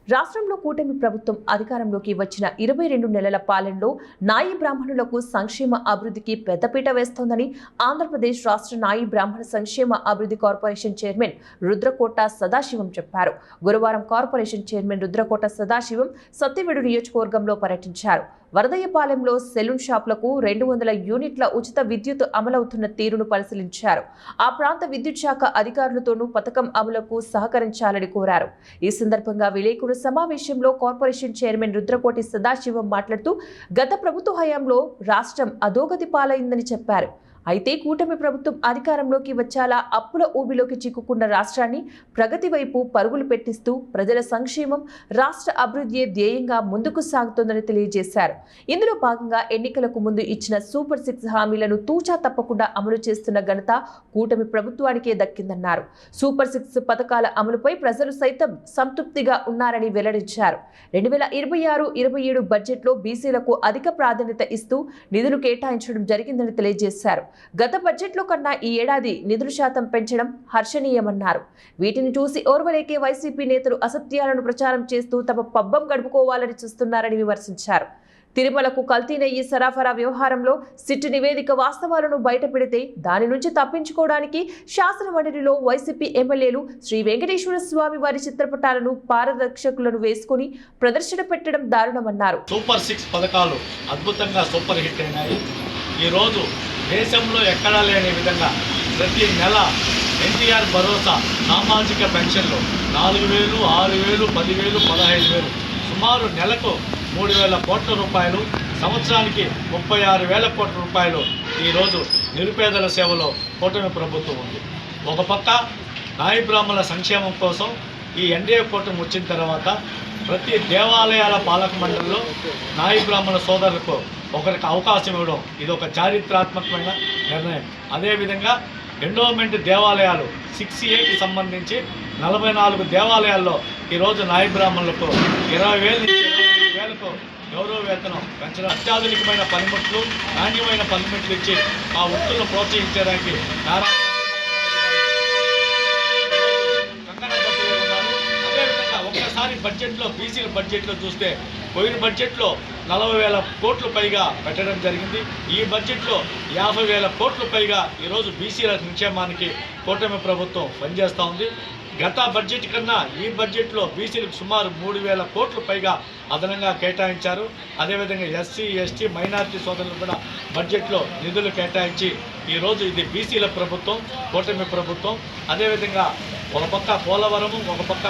రాష్ట్రంలో కూటమి ప్రభుత్వం అధికారంలోకి వచ్చిన 22 నెలల పాలనలో నాయి బ్రాహ్మణులకు సంక్షేమ అభివృద్ధికి పెద్దపీట వేస్తోందని ఆంధ్రప్రదేశ్ రాష్ట్ర నాయి బ్రాహ్మణ సంక్షేమ అభివృద్ధి కార్పొరేషన్ చైర్మన్ రుద్రకోట సదాశివం చెప్పారు. గురువారం కార్పొరేషన్ చైర్మన్ రుద్రకోట సదాశివం సత్యవేడు నియోజకవర్గంలో పర్యటించారు. వరదయ్యపాలెంలో సెలూన్ షాపులకు 200 యూనిట్ల ఉచిత విద్యుత్ అమలవుతున్న తీరును పరిశీలించారు. ఆ ప్రాంత విద్యుత్ శాఖ అధికారులతోనూ పథకం అమలుకు సహకరించాలని కోరారు. ఈ సందర్భంగా విలేకరుల సమావేశంలో కార్పొరేషన్ చైర్మన్ రుద్రకోటి సదాశివం మాట్లాడుతూ గత ప్రభుత్వ హయాంలో రాష్ట్రం అధోగతి పాలైందని చెప్పారు. అయితే కూటమి ప్రభుత్వం అధికారంలోకి వచ్చేలా అప్పుల ఊబిలోకి చిక్కుకున్న రాష్ట్రాన్ని ప్రగతి వైపు పరుగులు పెట్టిస్తూ ప్రజల సంక్షేమం, రాష్ట్ర అభివృద్ధి ధ్యేయంగా ముందుకు సాగుతోందని తెలియజేశారు. ఇందులో భాగంగా ఎన్నికలకు ముందు ఇచ్చిన సూపర్ 6 హామీలను తూచా తప్పకుండా అమలు చేస్తున్న ఘనత కూటమి ప్రభుత్వానికే దక్కిందన్నారు. సూపర్ 6 పథకాల అమలుపై ప్రజలు సైతం సంతృప్తిగా ఉన్నారని వెల్లడించారు. 2026-27 బడ్జెట్లో బీసీలకు అధిక ప్రాధాన్యత ఇస్తూ నిధులు కేటాయించడం జరిగిందని తెలియజేశారు. గత బడ్జెట్లో కన్నా ఈ ఏడాది నిధుల శాతం పెంచడం హర్షణీయమన్నారు. వీటిని చూసి ఓర్వలేకే వైసీపీ నేతలు అసత్యాలను ప్రచారం చేస్తూ తమ పబ్బం గడుపుకోవాలని చూస్తున్నారని విమర్శించారు. తిరుమలకు కల్తీ నెయ్యి సరఫరా వ్యవహారంలో సిట్ నివేదిక వాస్తవాలను బయటపెడితే దాని నుంచి తప్పించుకోవడానికి శాసనమండలిలో వైసీపీ ఎమ్మెల్యేలు శ్రీ వెంకటేశ్వర స్వామి వారి చిత్రపటాలను పారదర్శకులను వేసుకుని ప్రదర్శన పెట్టడం దారుణమన్నారు. సూపర్ 6 పథకాలు అద్భుతంగా సూపర్ హిట్ అయినాయి. ఈరోజు దేశంలో ఎక్కడా లేని విధంగా ప్రతి నెల ఎన్టీఆర్ భరోసా సామాజిక పెన్షన్లు 4,000, 6,000, 10,000, 15,000 సుమారు నెలకు 3,000 కోట్ల రూపాయలు, సంవత్సరానికి 36,000 కోట్ల రూపాయలు ఈరోజు నిరుపేదల సేవలో కూటమి ప్రభుత్వం ఉంది. ఒక పక్క నాయి బ్రాహ్మణుల సంక్షేమం కోసం ఈ ఎన్డీఏ కూటమి వచ్చిన తర్వాత ప్రతి దేవాలయాల పాలక మండలిలో నాయి బ్రాహ్మణ సోదరులకు ఒకరికి అవకాశం ఇవ్వడం ఇది ఒక చారిత్రాత్మకమైన నిర్ణయం. అదేవిధంగా ఎండోమెంట్ దేవాలయాలు 6Aకి సంబంధించి 44 దేవాలయాల్లో ఈరోజు నాయి బ్రాహ్మణులకు 20,000 నుంచి 25,000కు గౌరవ వేతనం పెంచడం, అత్యాధునికమైన పనిముట్లు, నాణ్యమైన పనిముట్లు ఇచ్చి ఆ వృత్తులను ప్రోత్సహించడానికి ఒక్కసారి బడ్జెట్లో బీసీల బడ్జెట్లో చూస్తే పోయిన బడ్జెట్లో 40,000 కోట్లు పైగా పెట్టడం జరిగింది. ఈ బడ్జెట్లో 50,000 కోట్లు పైగా ఈరోజు బీసీల సంక్షేమానికి కూటమి ప్రభుత్వం పనిచేస్తూ ఉంది. గత బడ్జెట్ కన్నా ఈ బడ్జెట్లో బీసీలకు సుమారు 3,000 కోట్లు పైగా అదనంగా కేటాయించారు. అదేవిధంగా ఎస్సీ, ఎస్టీ, మైనారిటీ సోదరులు కూడా బడ్జెట్లో నిధులు కేటాయించి ఈరోజు ఇది బీసీల ప్రభుత్వం, కూటమి ప్రభుత్వం. అదేవిధంగా ఒక పక్క పోలవరము, ఒక పక్క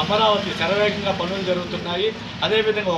అమరావతి శరవేగంగా పనులు జరుగుతున్నాయి. అదేవిధంగా